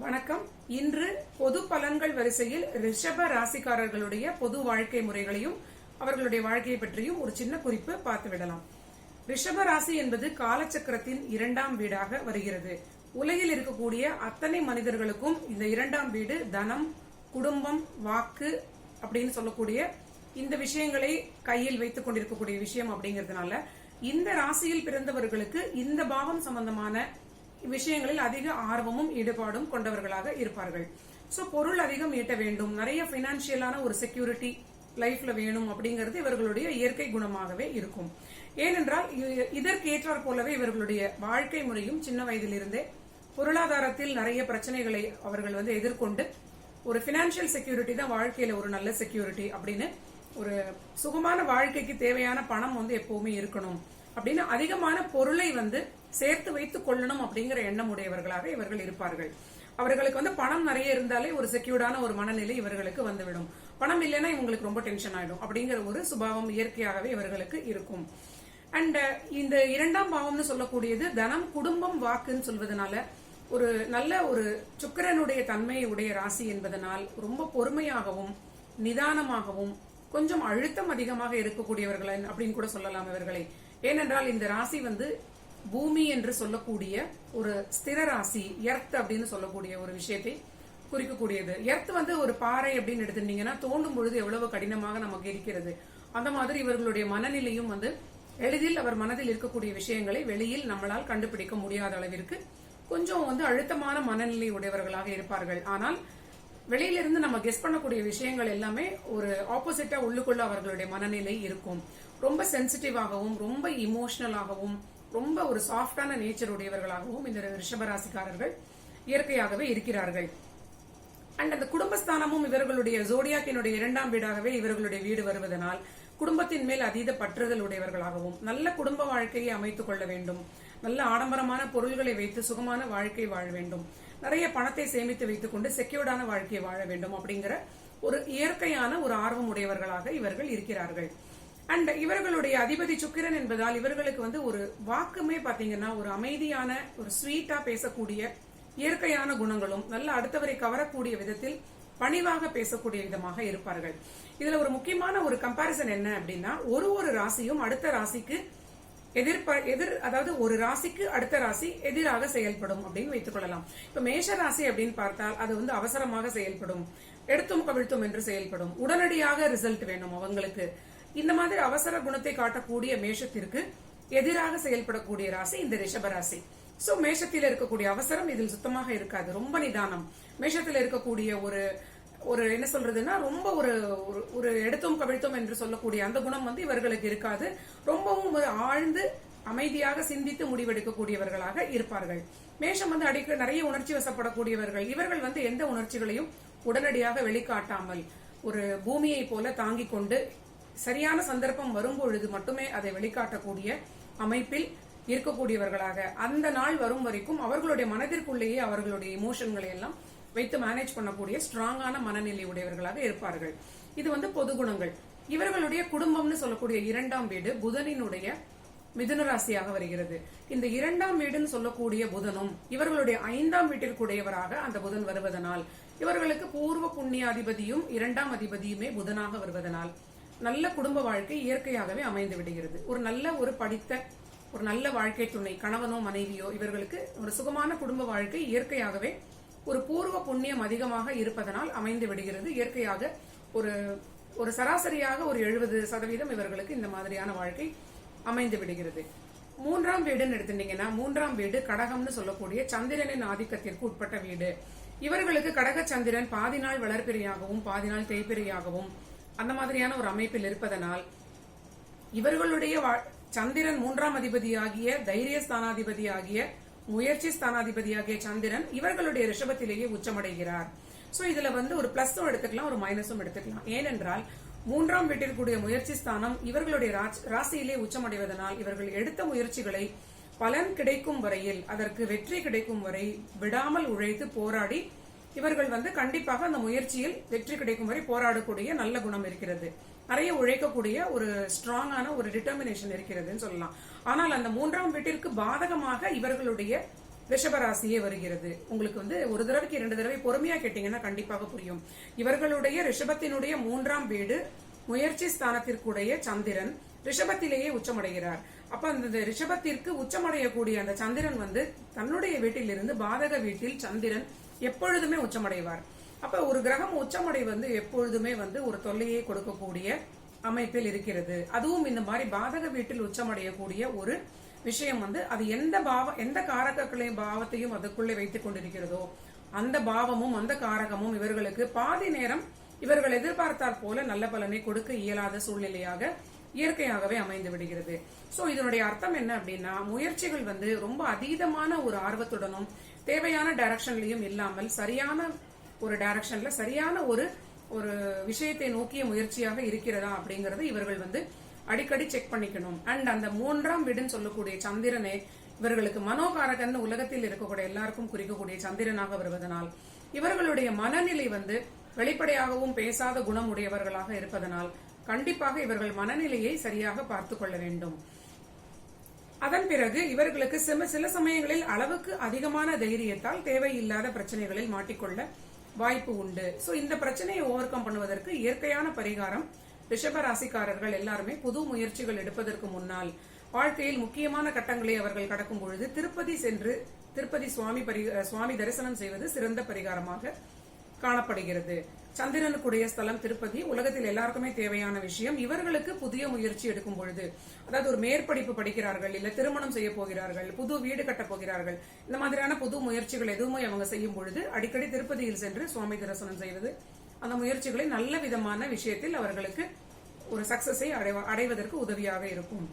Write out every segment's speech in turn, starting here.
வணக்கம். இன்று பொது பலன்கள் வரிசையில் ரிஷப ராசிக்காரர்களுடைய பொது வாழ்க்கை முறைகளையும் அவர்களுடைய வாழ்க்கையை பற்றியும் ஒரு சின்ன குறிப்பு பார்த்து விடலாம். ரிஷப ராசி என்பது காலச்சக்கரத்தின் 2ஆம் வீடாக வருகிறது. உலகில் இருக்கக்கூடிய அத்தனை மனிதர்களுக்கும் இந்த 2ஆம் வீடு தனம், குடும்பம், வாக்கு அப்படின்னு சொல்லக்கூடிய இந்த விஷயங்களை கையில் வைத்துக் கொண்டிருக்கக்கூடிய விஷயம் அப்படிங்கிறதுனால இந்த ராசியில் பிறந்தவர்களுக்கு இந்த பாவம் சம்பந்தமான விஷயங்களில் அதிக ஆர்வமும் ஈடுபாடும் கொண்டவர்களாக இருப்பார்கள். சோ பொருள் அதிகம் ஈட்ட வேண்டும், நிறைய பைனான்சியலான ஒரு செக்யூரிட்டி லைஃப்ல வேணும் அப்படிங்கிறது இவர்களுடைய இயற்கை குணமாகவே இருக்கும். ஏனென்றால் இதற்கேற்றாற் போலவே இவர்களுடைய வாழ்க்கை முறையும் சின்ன வயதிலிருந்தே பொருளாதாரத்தில் நிறைய பிரச்சனைகளை அவர்கள் எதிர்கொண்டு ஒரு பினான்சியல் செக்யூரிட்டி தான் வாழ்க்கையில ஒரு நல்ல செக்யூரிட்டி அப்படின்னு ஒரு சுகமான வாழ்க்கைக்கு தேவையான பணம் எப்பவுமே இருக்கணும் அப்படின்னு அதிகமான பொருளை சேர்த்து வைத்துக் கொள்ளணும் அப்படிங்கிற எண்ணம் உடையவர்களாக இவர்கள் இருப்பார்கள். அவர்களுக்கு பணம் நிறைய இருந்தாலே ஒரு செக்யூர்டான ஒரு மனநிலை இவர்களுக்கு வந்துவிடும். பணம் இல்லைன்னா இவங்களுக்கு ரொம்ப டென்ஷன் ஆயிடும் அப்படிங்கிற ஒரு சுபாவம் இயற்கையாகவே இவர்களுக்கு இருக்கும். அண்ட் இந்த 2ஆம் பாவம்னு சொல்லக்கூடியது தனம், குடும்பம், வாக்குன்னு சொல்வதனால ஒரு நல்ல ஒரு சுக்கிரனுடைய தன்மையை உடைய ராசி என்பதனால் ரொம்ப பொறுமையாகவும் நிதானமாகவும் கொஞ்சம் அழுத்தம் அதிகமாக இருக்கக்கூடியவர்கள் அப்படின்னு கூட சொல்லலாம் இவர்களை. ஏனென்றால் இந்த ராசி பூமி என்று சொல்லக்கூடிய ஒரு ஸ்திர ராசி, எர்த் அப்படின்னு சொல்லக்கூடிய ஒரு விஷயத்தை குறிக்கக்கூடியது. எர்த் ஒரு பாறை அப்படின்னு எடுத்துட்டீங்கன்னா தோண்டும் பொழுது எவ்வளவு கடினமாக நமக்கு இருக்கிறது. அந்த மாதிரி இவர்களுடைய மனநிலையும் எளிதில் அவர் மனதில் இருக்கக்கூடிய விஷயங்களை வெளியில் நம்மளால் கண்டுபிடிக்க முடியாத அளவிற்கு கொஞ்சம் அழுத்தமான மனநிலை உடையவர்களாக இருப்பார்கள். ஆனால் வெளியிலிருந்து நம்ம கெஸ் பண்ணக்கூடிய விஷயங்கள் எல்லாமே ஒரு ஆப்போசிட்டா உள்ளுக்குள்ள அவர்களுடைய மனநிலை இருக்கும். ரொம்ப சென்சிட்டிவாகவும் ரொம்ப இமோஷனலாகவும் ரொம்ப ஒரு சாஃப்டான நேச்சர் உடையவர்களாகவும் இந்த ரிஷபராசிக்காரர்கள் இயற்கையாகவே இருக்கிறார்கள். அண்ட் அந்த குடும்பஸ்தானமும் இவர்களுடைய ஜோடியாக்கினுடைய 2ஆம் வீடாகவே இவர்களுடைய வீடு வருவதனால் குடும்பத்தின் மேல் அதீத பற்றுதல் உடையவர்களாகவும் நல்ல குடும்ப வாழ்க்கையை அமைத்துக் கொள்ள வேண்டும், நல்ல ஆடம்பரமான பொருள்களை வைத்து சுகமான வாழ்க்கை வாழ வேண்டும், நிறைய பணத்தை சேமித்து வைத்துக் கொண்டு செக்யூர்டான வாழ்க்கையை வாழ வேண்டும் அப்படிங்கிற ஒரு இயற்கையான ஒரு ஆர்வம் உடையவர்களாக இவர்கள் இருக்கிறார்கள். அண்ட் இவர்களுடைய அதிபதி சுக்கிரன் என்பதால் இவர்களுக்கு ஒரு வாக்குமே பாத்தீங்கன்னா ஒரு அமைதியான ஒரு ஸ்வீட்டா பேசக்கூடிய இயற்கையான குணங்களும் நல்ல அடுத்தவரை கவரக்கூடிய விதத்தில் பணிவாக பேசக்கூடிய விதமாக இருப்பார்கள். இதுல ஒரு முக்கியமான ஒரு கம்பாரிசன் என்ன அப்படின்னா ஒரு ராசியும் அடுத்த ராசிக்கு அதாவது ஒரு ராசிக்கு அடுத்த ராசி எதிராக செயல்படும் அப்படின்னு வைத்துக் கொள்ளலாம். இப்ப மேஷ ராசி அப்படின்னு பார்த்தால் அது அவசரமாக செயல்படும், எடுத்தும் கவிழ்த்தும் என்று செயல்படும், உடனடியாக ரிசல்ட் வேணும் அவங்களுக்கு. இந்த மாதிரி அவசர குணத்தை காட்டக்கூடிய மேஷத்திற்கு எதிராக செயல்படக்கூடிய ராசி இந்த ரிஷபராசி. சோ மேஷத்தில் இருக்கக்கூடிய அவசரம் இதில் சுத்தமாக இருக்காது, ரொம்ப நிதானம். மேஷத்தில் இருக்கக்கூடிய ஒரு என்ன சொல்றதுன்னா ரொம்ப ஒரு எடுத்தும் கவிழ்த்தும் என்று சொல்லக்கூடிய அந்த குணம் இவர்களுக்கு இருக்காது. ரொம்பவும் ஆழ்ந்து அமைதியாக சிந்தித்து முடிவெடுக்கக்கூடியவர்களாக இருப்பார்கள். மேஷம் அடிக்க நிறைய உணர்ச்சி வசப்படக்கூடியவர்கள். இவர்கள் எந்த உணர்ச்சிகளையும் உடனடியாக வெளிக்காட்டாமல் ஒரு பூமியை போல தாங்கிக் கொண்டு சரியான சந்தர்ப்பம் வரும்பொழுது மட்டுமே அதை வெளிக்காட்டக்கூடிய அமைப்பில் இருக்கக்கூடியவர்களாக அந்த நாள் வரும் வரைக்கும் அவர்களுடைய மனதிற்குள்ளேயே அவர்களுடைய இமோஷன்களை எல்லாம் வைத்து மேனேஜ் பண்ணக்கூடிய ஸ்ட்ராங்கான மனநிலை உடையவர்களாக இருப்பார்கள். இது பொது குணங்கள். இவர்களுடைய குடும்பம்னு சொல்லக்கூடிய 2ஆம் வீடு புதனினுடைய மிதுன ராசியாக வருகிறது. இந்த 2ஆம் வீடுன்னு சொல்லக்கூடிய புதனும் இவர்களுடைய 5ஆம் வீட்டிற்குடையவராக அந்த புதன் வருவதனால் இவர்களுக்கு பூர்வ புண்ணியாதிபதியும் 2ஆம் அதிபதியுமே புதனாக வருவதனால் நல்ல குடும்ப வாழ்க்கை இயற்கையாகவே அமைந்து விடுகிறது. ஒரு படித்த ஒரு நல்ல வாழ்க்கை துணை, கணவனோ மனைவியோ இவர்களுக்கு ஒரு சுகமான குடும்ப வாழ்க்கை இயற்கையாகவே ஒரு பூர்வ புண்ணியம் அதிகமாக இருப்பதனால் அமைந்து விடுகிறது. இயற்கையாக ஒரு சராசரியாக ஒரு 70% இவர்களுக்கு இந்த மாதிரியான வாழ்க்கை அமைந்து விடுகிறது. 3ஆம் வீடுன்னு எடுத்துட்டீங்கன்னா 3ஆம் வீடு கடகம்னு சொல்லக்கூடிய சந்திரனின் ஆதிக்கத்திற்கு உட்பட்ட வீடு. இவர்களுக்கு கடக சந்திரன் பாதி நாள் வளர்பிறையாகவும் பாதி நாள் தேய்பிறையாகவும் அந்த மாதிரியான ஒரு அமைப்பில் இருப்பதனால் இவர்களுடைய சந்திரன் 3ஆம் அதிபதியாகிய தைரிய ஸ்தானாதிபதியாகிய முயற்சி ஸ்தானாதிபதியாகிய சந்திரன் இவர்களுடைய ரிஷபத்திலேயே உச்சமடைகிறார். சோ இதுல ஒரு பிளஸும் எடுத்துக்கலாம், ஒரு மைனஸும் எடுத்துக்கலாம். ஏனென்றால் 3ஆம் வீட்டிற்குரிய முயற்சி ஸ்தானம் இவர்களுடைய ராசியிலே உச்சமடைவதனால் இவர்கள் எடுத்த முயற்சிகளை பலன் கிடைக்கும் வரையில், அதற்கு வெற்றி கிடைக்கும் வரை விடாமல் உழைத்து போராடி இவர்கள் கண்டிப்பாக அந்த முயற்சியில் வெற்றி கிடைக்கும் வரை போராடக்கூடிய நல்ல குணம் இருக்கிறது. நிறைய உழைக்கக்கூடிய ஒரு ஸ்ட்ராங்கான ஒரு டிட்டர்மினேஷன் இருக்கிறதுன்னு சொல்லலாம். ஆனால் அந்த 3ஆம் வீட்டிற்கு பாதகமாக இவர்களுடைய ரிஷபராசியே வருகிறது. உங்களுக்கு ஒரு தடவைக்கு 2 தடவை பொறுமையா கேட்டீங்கன்னா கண்டிப்பாக புரியும். இவர்களுடைய ரிஷபத்தினுடைய 3ஆம் வீடு முயற்சி ஸ்தானத்திற்குடைய சந்திரன் ரிஷபத்திலேயே உச்சமடைகிறார். அப்ப அந்த ரிஷபத்திற்கு உச்சமடையக்கூடிய அந்த சந்திரன் தன்னுடைய வீட்டிலிருந்து பாதக வீட்டில் சந்திரன் எப்பொழுதுமே உச்சமடைவார். அப்ப ஒரு கிரகம் உச்சமடை எப்பொழுதுமே ஒரு தொல்லையை கொடுக்கக்கூடிய அமைப்பில் இருக்கிறது. அதுவும் இந்த மாதிரி பாதக வீட்டில் உச்சமடையக்கூடிய ஒரு விஷயம் அது எந்த காரகங்களையும் பாவத்தையும் அதுக்குள்ளே வைத்துக் கொண்டிருக்கிறதோ அந்த பாவமும் அந்த காரகமும் இவர்களுக்கு பாதி நேரம் இவர்கள் எதிர்பார்த்தால் போல நல்ல பலனை கொடுக்க இயலாத சூழ்நிலையாக இயற்கையாகவே அமைந்து விடுகிறது. சோ இதனுடைய அர்த்தம் என்ன அப்படின்னா, முயற்சிகள் ரொம்ப அதீதமான ஒரு ஆர்வத்துடனும் தேவையான டைரக்ஷன்லயும் இல்லாமல் சரியான ஒரு டைரக்ஷன்ல சரியான ஒரு விஷயத்தை நோக்கிய முயற்சியாக இருக்கிறதா அப்படிங்கறது இவர்கள் அடிக்கடி செக் பண்ணிக்கணும். அண்ட் அந்த 3ஆம் வீடுன்னு சொல்லக்கூடிய சந்திரனே இவர்களுக்கு மனோகாரகன் உலகத்தில் இருக்கக்கூடிய எல்லாருக்கும் குறிக்கக்கூடிய சந்திரனாக வருவதனால் இவர்களுடைய மனநிலை வெளிப்படையாகவும் பேசாத குணம் உடையவர்களாக இருப்பதனால் கண்டிப்பாக இவர்கள் மனநிலையை சரியாக பார்த்து கொள்ள வேண்டும். அதன் பிறகு இவர்களுக்கு சில சமயங்களில் அளவுக்கு அதிகமான தைரியத்தால் தேவையில்லாத பிரச்சனைகளில் மாட்டிக்கொள்ள வாய்ப்பு உண்டு. சோ இந்த பிரச்சனையை ஓவர் கம் பண்ணுவதற்கு இயற்கையான பரிகாரம் ரிஷப ராசிக்காரர்கள் எல்லாருமே புது முயற்சிகள் எடுப்பதற்கு முன்னால் வாழ்க்கையில் முக்கியமான கட்டங்களை அவர்கள் கடக்கும் பொழுது திருப்பதி சென்று திருப்பதி சுவாமி தரிசனம் செய்வது சிறந்த பரிகாரமாக காணப்படுகிறது. சந்திரனுக்குடைய ஸ்தலம் திருப்பதி உலகத்தில் எல்லாருக்குமே தேவையான விஷயம். இவர்களுக்கு புதிய முயற்சி எடுக்கும் பொழுது, அதாவது ஒரு மேற்படிப்பு படிக்கிறார்கள், இல்ல திருமணம் செய்ய போகிறார்கள், புது வீடு கட்ட போகிறார்கள், இந்த மாதிரியான புது முயற்சிகள் எதுவுமே அவங்க செய்யும் பொழுது அடிக்கடி திருப்பதியில் சென்று சுவாமி தரிசனம் செய்வது அந்த முயற்சிகளை நல்ல விதமான விஷயத்தில் அவர்களுக்கு ஒரு சக்சஸை அடைவதற்கு உதவியாக இருக்கும்.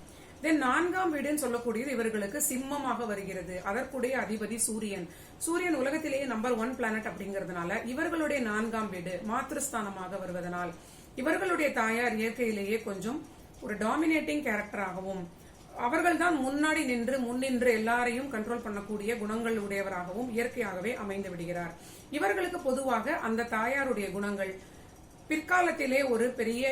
தென் 4ஆம் வீடுன்னு சொல்லக்கூடியது இவர்களுக்கு சிம்மமாக வருகிறது. அதற்குடைய அதிபதி சூரியன். சூரியன் உலகத்திலேயே நம்பர் 1 பிளானட் அப்படிங்கறதுனால இவர்களுடைய 4ஆம் வீடு மாத்ருஸ்தானமாக வருவதனால் இவர்களுடைய தாயார் இயற்கையிலேயே கொஞ்சம் ஒரு டாமினேட்டிங் கேரக்டராகவும் அவர்கள் தான் முன்னின்று எல்லாரையும் கண்ட்ரோல் பண்ணக்கூடிய குணங்கள் உடையவராகவும் இயற்கையாகவே அமைந்து விடுகிறார். இவர்களுக்கு பொதுவாக அந்த தாயாருடைய குணங்கள் பிற்காலத்திலே ஒரு பெரிய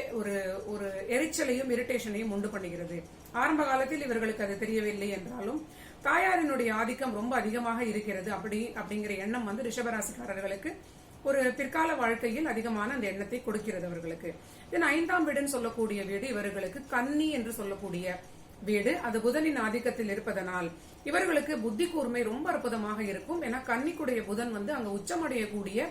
ஒரு எரிச்சலையும் இரிட்டேஷனையும் உண்டு பண்ணுகிறது. ஆரம்ப காலத்தில் இவர்களுக்கு அது தெரியவில்லை என்றாலும் தாயாரினுடைய ஆதிக்கம் ரொம்ப அதிகமாக இருக்கிறது அப்படிங்கிற எண்ணம் ரிஷபராசிக்காரர்களுக்கு ஒரு பிற்கால வாழ்க்கையில் அதிகமான அந்த எண்ணத்தை கொடுக்கிறது அவர்களுக்கு. தென் 5ஆம் வீடுன்னு சொல்லக்கூடிய வீடு இவர்களுக்கு கன்னி என்று சொல்லக்கூடிய வீடு. அது புதனின் ஆதிக்கத்தில் இருப்பதனால் இவர்களுக்கு புத்தி கூர்மை ரொம்ப அற்புதமாக இருக்கும். ஏன்னா கன்னிக்குடைய புதன் அங்க உச்சமடையக்கூடிய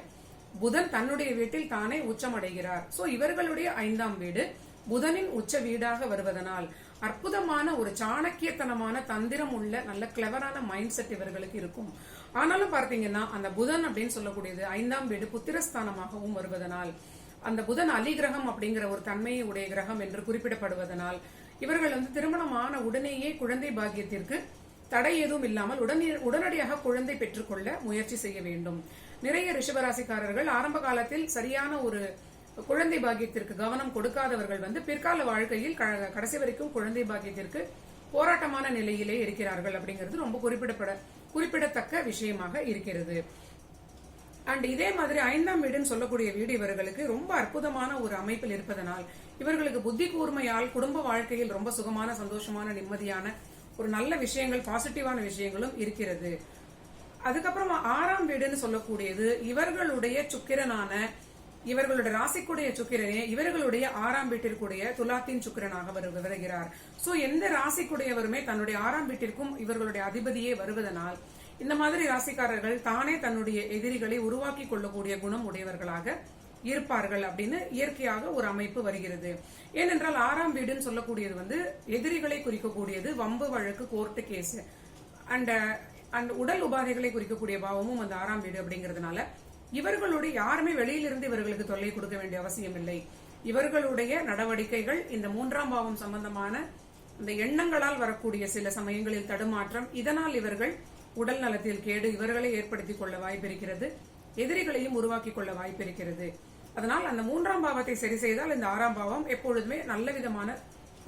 புதன் தன்னுடைய வீட்டில் தானே உச்சமடைகிறார். சோ இவர்களுடைய 5ஆம் வீடு புதனின் உச்ச வீடாக வருவதனால் அற்புதமான ஒரு சாணக்கியத்தனமான தந்திரம் உள்ள நல்ல கிளவரான மைண்ட் செட் இவர்களுக்கு இருக்கும். ஆனாலும் பார்த்தீங்கன்னா அந்த புதன் அப்படின்னு சொல்லக்கூடியது 5ஆம் வீடு புத்திரஸ்தானமாகவும் வருவதனால் அந்த புதன் அலி கிரகம் அப்படிங்கிற ஒரு தன்மையை உடைய கிரகம் என்று குறிப்பிடப்படுவதனால் இவர்கள் திருமணமான உடனேயே குழந்தை பாக்கியத்திற்கு தடை எதுவும் இல்லாமல் உடனடியாக குழந்தை பெற்றுக்கொள்ள முயற்சி செய்ய வேண்டும். நிறைய ரிஷபராசிக்காரர்கள் ஆரம்ப காலத்தில் சரியான ஒரு குழந்தை பாக்கியத்திற்கு கவனம் கொடுக்காதவர்கள் பிற்கால வாழ்க்கையில் கடைசி வரைக்கும் குழந்தை பாக்கியத்திற்கு போராட்டமான நிலையிலே இருக்கிறார்கள் அப்படிங்கிறது ரொம்ப குறிப்பிடத்தக்க விஷயமாக இருக்கிறது. அண்ட் இதே மாதிரி 5ஆம் வீடுன்னு சொல்லக்கூடிய வீடு இவர்களுக்கு ரொம்ப அற்புதமான ஒரு அமைப்பில் இருப்பதனால் இவர்களுக்கு புத்தி கூர்மையால் குடும்ப வாழ்க்கையில் ரொம்ப சுகமான சந்தோஷமான நிம்மதியான ஒரு நல்ல விஷயங்கள் பாசிட்டிவான விஷயங்களும் இருக்கிறது. அதுக்கப்புறம் 6ஆம் வீடுன்னு சொல்லக்கூடியது இவர்களுடைய சுக்கிரனான இவர்களுடைய ராசிக்குடைய சுக்கிரனே இவர்களுடைய 6ஆம் வீட்டிற்குடைய துலாத்தின் சுக்கிரனாக வருகிறார். சோ எந்த ராசிக்குடையவருமே தன்னுடைய 6ஆம் வீட்டிற்கும் இவர்களுடைய அதிபதியே வருவதனால் இந்த மாதிரி ராசிக்காரர்கள் தானே தன்னுடைய எதிரிகளை உருவாக்கி கொள்ளக்கூடிய குணம் உடையவர்களாக இருப்பார்கள் அப்படின்னு இயற்கையாக ஒரு அமைப்பு வருகிறது. ஏனென்றால் 6ஆம் வீடுன்னு சொல்லக்கூடியது எதிரிகளை குறிக்கக்கூடியது, வம்பு வழக்கு கோர்ட்டு கேஸ் அண்ட் உடல் உபாதைகளை குறிக்கக்கூடிய பாவமும் அந்த 6ஆம் வீடு அப்படிங்கறதுனால இவர்களுடைய யாருமே வெளியிலிருந்து இவர்களுக்கு தொல்லை கொடுக்க வேண்டிய அவசியம் இல்லை. இவர்களுடைய நடவடிக்கைகள் இந்த 3ஆம் பாவம் சம்பந்தமான இந்த எண்ணங்களால் வரக்கூடிய சில சமயங்களில் தடுமாற்றம், இதனால் இவர்கள் உடல் நலத்தில் கேடு இவர்களை ஏற்படுத்திக் கொள்ள வாய்ப்பிருக்கிறது, எதிரிகளையும் உருவாக்கி கொள்ள வாய்ப்பிருக்கிறது. அதனால் அந்த 3ஆம் பாவத்தை சரி செய்தால் இந்த 6ஆம் பாவம் எப்பொழுதுமே நல்ல விதமான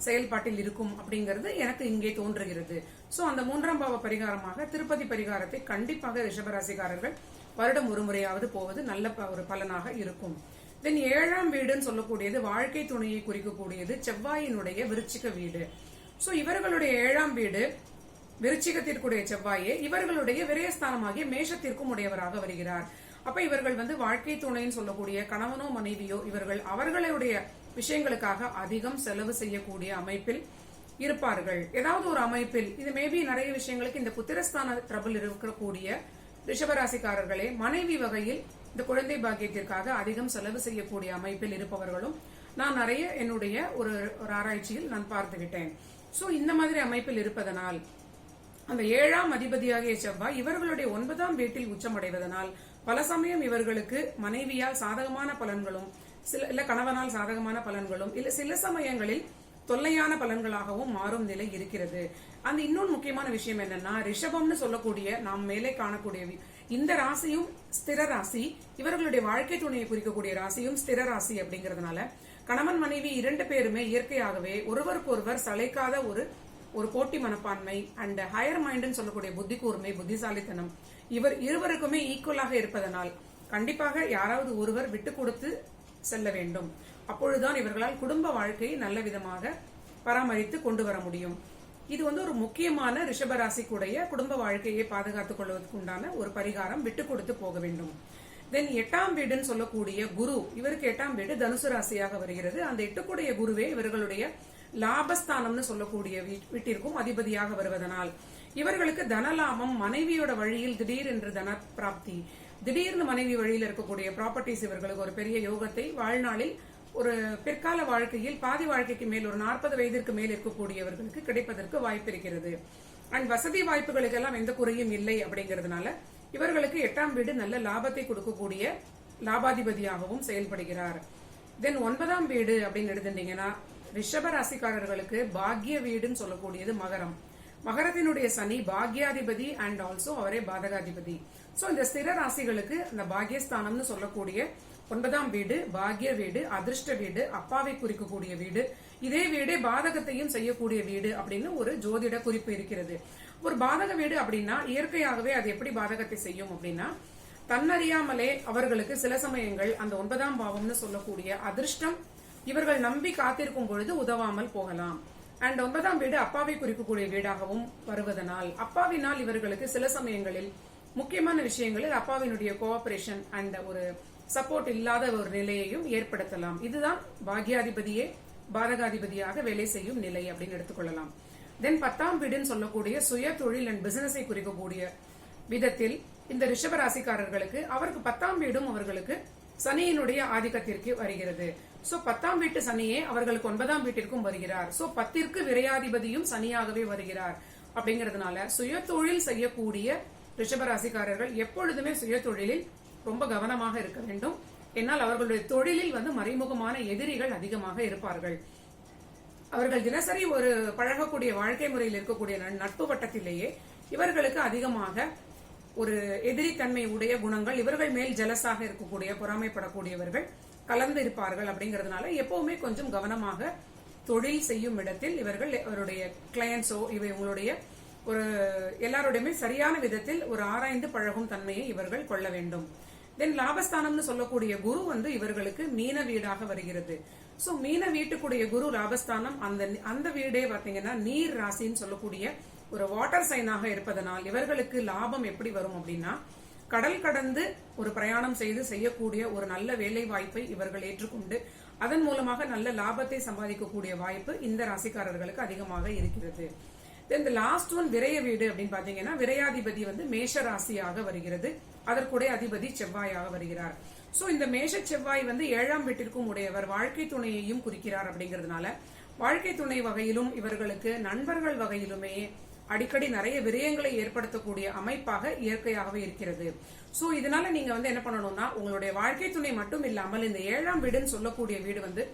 செயல்பாட்டில் இருக்கும் அப்படிங்கிறது எனக்கு இங்கே தோன்றுகிறது. சோ அந்த 3ஆம் பாவ பரிகாரமாக திருப்பதி பரிகாரத்தை கண்டிப்பாக ரிஷபராசிக்காரர்கள் வருடம் ஒரு முறையாவது போவது நல்ல ஒரு பலனாக இருக்கும். தென் 7ஆம் வீடுன்னு சொல்லக்கூடியது வாழ்க்கை துணையை குறிக்கக்கூடியது செவ்வாயினுடைய விருச்சிக வீடு. சோ இவர்களுடைய 7ஆம் வீடு விருச்சிகத்திற்குடைய செவ்வாயே இவர்களுடைய விரயஸ்தானமாகிய மேஷத்திற்கும் உடையவராக வருகிறார். அப்ப இவர்கள் வந்து வாழ்க்கை துணைன்னு சொல்லக்கூடிய கணவனோ மனைவியோ இவர்கள் அவர்களுடைய விஷயங்களுக்காக அதிகம் செலவு செய்யக்கூடிய அமைப்பில் இருப்பார்கள். ஏதாவது ஒரு அமைப்பில் இது மேபி நிறைய விஷயங்களுக்கு இந்த புத்திரஸ்தான ட்ரபிள் இருக்கக்கூடிய ரிஷபராசிக்காரர்களே மனைவி வகையில் இந்த குழந்தை பாக்கியத்திற்காக அதிகம் செலவு செய்யக்கூடிய அமைப்பில் இருப்பவர்களும் நான் நிறைய என்னுடைய ஒரு ஆராய்ச்சியில் நான் பார்த்துவிட்டேன். சோ இந்த மாதிரி அமைப்பில் இருப்பதனால் அந்த 7ஆம் அதிபதியாகிய செவ்வாய் இவர்களுடைய 9ஆம் வீட்டில் உச்சமடைவதனால் பல சமயம் இவர்களுக்கு மனைவியால் சாதகமான பலன்களும் இல்ல கணவனால் சாதகமான பலன்களும் இல்ல சில சமயங்களில் தொல்லையான பலன்களாகவும் மாறும் நிலை இருக்கிறது. அந்த இன்னொரு முக்கியமான விஷயம் என்னன்னா ரிஷபம்னு சொல்லக்கூடிய நாம் மேலே காணக்கூடிய இந்த ராசியும் ஸ்திர ராசி, இவர்களுடைய வாழ்க்கை துணையை குறிக்கக்கூடிய ராசியும் ஸ்திர ராசி அப்படிங்கறதுனால கணவன் மனைவி 2 பேருமே இயற்கையாகவே ஒருவருக்கொருவர் சளைக்காத ஒரு போட்டி மனப்பான்மை அண்ட் ஹையர் மைண்ட்னு சொல்லக்கூடிய புத்தி கூர்மை, புத்திசாலித்தனம் இவர் இருவருக்குமே ஈக்குவலாக இருப்பதனால் கண்டிப்பாக யாராவது ஒருவர் விட்டு கொடுத்து செல்ல வேண்டும். அப்பொழுதுதான் இவர்களால் குடும்ப வாழ்க்கையை நல்ல விதமாக பராமரித்து கொண்டு வர முடியும். இது வந்து ஒரு முக்கியமான ரிஷபராசிக்குடைய குடும்ப வாழ்க்கையை பாதுகாத்துக் கொள்வதற்கு உண்டான ஒரு பரிகாரம், விட்டு கொடுத்து போக வேண்டும். தென் 8ஆம் வீடுன்னு சொல்லக்கூடிய குரு, இவருக்கு 8ஆம் வீடு தனுசு ராசியாக வருகிறது. அந்த 8 குருவே இவர்களுடைய லாபஸ்தானம்னு சொல்லக்கூடிய வீட்டிற்கும் அதிபதியாக வருவதனால் இவர்களுக்கு தனலாபம், மனைவியோட வழியில் திடீர் என்று தன பிராப்தி, திடீர்னு மனைவி வழியில் இருக்கக்கூடிய ப்ராப்பர்ட்டிஸ் இவர்களுக்கு ஒரு பெரிய யோகத்தை வாழ்நாளில் ஒரு பிற்கால வாழ்க்கையில் பாதி வாழ்க்கைக்கு மேல் ஒரு 40 வயதிற்கு மேல் இருக்கக்கூடியவர்களுக்கு கிடைப்பதற்கு வாய்ப்பு இருக்கிறது. அண்ட் வசதி வாய்ப்புகளுக்கு எல்லாம் எந்த குறையும் இல்லை அப்படிங்கறதுனால இவர்களுக்கு 8ஆம் வீடு நல்ல லாபத்தை கொடுக்கக்கூடிய லாபாதிபதியாகவும் செயல்படுகிறார். தென் 9ஆம் வீடு அப்படின்னு எடுத்துட்டீங்கன்னா ரிஷப ராசிக்காரர்களுக்கு பாக்ய வீடுன்னு சொல்லக்கூடியது மகரம். மகரத்தினுடைய சனி பாக்யாதிபதி அண்ட் ஆல்சோ அவரே பாதகாதிபதி. சோ இந்த ஸ்திர ராசிகளுக்கு இந்த பாக்யஸ்தானம்னு சொல்லக்கூடிய 9ஆம் வீடு பாக்ய வீடு, அதிர்ஷ்ட வீடு, அப்பாவை குறிக்கக்கூடிய வீடு, இதே வீடே பாதகத்தையும் செய்யக்கூடிய வீடு அப்படின்னு ஒரு ஜோதிட குறிப்பு இருக்கிறது. ஒரு பாதக வீடு அப்படின்னா இயற்கையாகவே அது எப்படி பாதகத்தை செய்யும் அப்படின்னா தன்னறியாமலே அவர்களுக்கு சில சமயங்கள் அந்த 9ஆம் பாவம்னு சொல்லக்கூடிய அதிர்ஷ்டம் இவர்கள் நம்பி காத்திருக்கும் பொழுது உதவாமல் போகலாம். அண்ட் 9ஆம் வீடு அப்பாவை குறிக்கக்கூடிய வீடாகவும் வருவதனால் அப்பாவினால் இவர்களுக்கு சில சமயங்களில் முக்கியமான விஷயங்களில் அப்பாவினுடைய கோஆபரேஷன் அண்ட் ஒரு சப்போர்ட் இல்லாத ஒரு நிலையையும் ஏற்படுத்தலாம். இதுதான் பாக்யாதிபதியே பாதகாதிபதியாக வேலை செய்யும் நிலை அப்படின்னு எடுத்துக்கொள்ளலாம். தென் 10ஆம் வீடுன்னு சொல்லக்கூடிய சுய தொழில் அண்ட் பிசினஸை குறிக்கக்கூடிய விதத்தில் இந்த ரிஷபராசிக்காரர்களுக்கு அவருக்கு 10ஆம் வீடும் அவர்களுக்கு சனியினுடைய ஆதிக்கத்திற்கு வருகிறது. சோ 10ஆம் வீட்டு சனியே அவர்களுக்கு 9ஆம் வீட்டிற்கும் வருகிறார். சோ 10ற்கு விரையாதிபதியும் சனியாகவே வருகிறார். அப்படிங்கறதுனால சுய தொழில் செய்யக்கூடிய ரிஷபராசிக்காரர்கள் எப்பொழுதுமே சுய தொழிலில் ரொம்ப கவனமாக இருக்க வேண்டும். என்னால் அவர்களுடைய தொழிலில் வந்து மறைமுகமான எதிரிகள் அதிகமாக இருப்பார்கள். அவர்கள் தினசரி ஒரு பழகக்கூடிய வாழ்க்கை முறையில் இருக்கக்கூடிய நட்பு வட்டத்திலேயே இவர்களுக்கு அதிகமாக ஒரு எதிரித்தன்மை உடைய குணங்கள், இவர்கள் மேல் ஜலசாக இருக்கக்கூடிய பொறாமைப்படக்கூடியவர்கள் கலந்து இருப்பார்கள். அப்படிங்கறதுனால எப்பவுமே கொஞ்சம் கவனமாக தொழில் செய்யும் இடத்தில் இவர்கள் அவருடைய கிளையன்ஸோ இவங்களுடைய ஒரு எல்லாருடையுமே சரியான விதத்தில் ஒரு ஆராய்ந்து பழகும் தன்மையை இவர்கள் கொள்ள வேண்டும். தென் லாபஸ்தானம்னு சொல்லக்கூடிய குரு வந்து இவர்களுக்கு மீன வீடாக வருகிறது. சோ மீன வீட்டுக்குடைய குரு லாபஸ்தானம் அந்த வீடே பாத்தீங்கன்னா நீர் ராசின்னு சொல்லக்கூடிய ஒரு வாட்டர் சைனாக இருப்பதனால் இவர்களுக்கு லாபம் எப்படி வரும் அப்படின்னா கடல் கடந்து ஒரு பிரயாணம் செய்து செய்யக்கூடிய ஒரு நல்ல வேலை வாய்ப்பை இவர்கள் ஏற்றுக்கொண்டு அதன் மூலமாக நல்ல லாபத்தை சம்பாதிக்கக்கூடிய வாய்ப்பு இந்த ராசிக்காரர்களுக்கு அதிகமாக இருக்கிறது. இந்த லாஸ்ட் ஒன் விரய வீடு அப்படின்னு பாத்தீங்கன்னா விரையாதிபதி வந்து மேஷ ராசியாக வருகிறது. அதற்குடைய அதிபதி செவ்வாயாக வருகிறார். சோ இந்த மேஷ செவ்வாய் வந்து 7ஆம் வீட்டிற்கும் உடையவர், வாழ்க்கை துணையையும் குறிக்கிறார். அப்படிங்கறதுனால வாழ்க்கை துணை வகையிலும் இவர்களுக்கு நண்பர்கள் வகையிலுமே அடிக்கடி நிறைய விரயங்களை ஏற்படுத்தக்கூடிய அமைப்பாக இயற்கையாகவே இருக்கிறது. சோ இதனால நீங்க வந்து என்ன பண்ணணும்னா உங்களுடைய வாழ்க்கை துணை மட்டும் இல்லாமல் இந்த 7ஆம் வீடுன்னு சொல்லக்கூடிய வீடு வந்து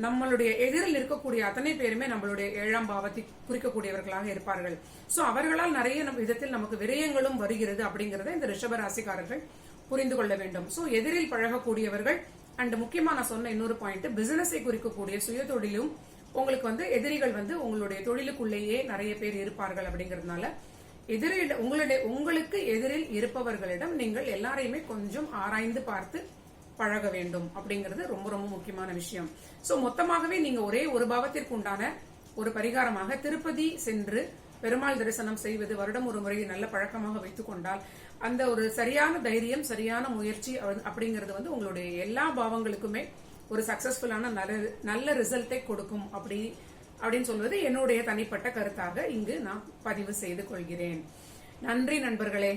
நம்மளுடைய எதிரில் இருக்கக்கூடிய அத்தனை பேருமே நம்மளுடைய 7ஆம் பாவத்தை குறிக்கக்கூடியவர்களாக இருப்பார்கள். சோ அவர்களால் நிறைய விதத்தில் நமக்கு விரயங்களும் வருகிறது அப்படிங்கறத இந்த ரிஷபராசிக்காரர்கள் புரிந்து கொள்ள வேண்டும். சோ எதிரில் பழகக்கூடியவர்கள் அண்ட் முக்கியமான சொன்ன இன்னொரு பாயிண்ட் பிசினஸை குறிக்கக்கூடிய சுய தொழிலும் உங்களுக்கு வந்து எதிரிகள் வந்து உங்களுடைய தொழிலுக்குள்ளேயே நிறைய பேர் இருப்பார்கள். அப்படிங்கறதுனால உங்களுக்கு எதிரில் இருப்பவர்களிடம் நீங்கள் எல்லாரையுமே கொஞ்சம் ஆராய்ந்து பார்த்து பழக வேண்டும். அப்படிங்கிறது ரொம்ப ரொம்ப முக்கியமான விஷயம். சோ மொத்தமாகவே நீங்க ஒரே ஒரு பாவத்திற்கு உண்டான ஒரு பரிகாரமாக திருப்பதி சென்று பெருமாள் தரிசனம் செய்வது வருடம் ஒரு முறை நல்ல பழக்கமாக வைத்துக் கொண்டால் அந்த ஒரு சரியான தைரியம், சரியான முயற்சி அப்படிங்கிறது உங்களுடைய எல்லா பாவங்களுக்குமே ஒரு சக்சஸ்ஃபுல்லான நல்ல ரிசல்ட்டை கொடுக்கும் அப்படின்னு சொல்வது என்னுடைய தனிப்பட்ட கருத்தாக இங்கு நான் பதிவு செய்து கொள்கிறேன். நன்றி நண்பர்களே.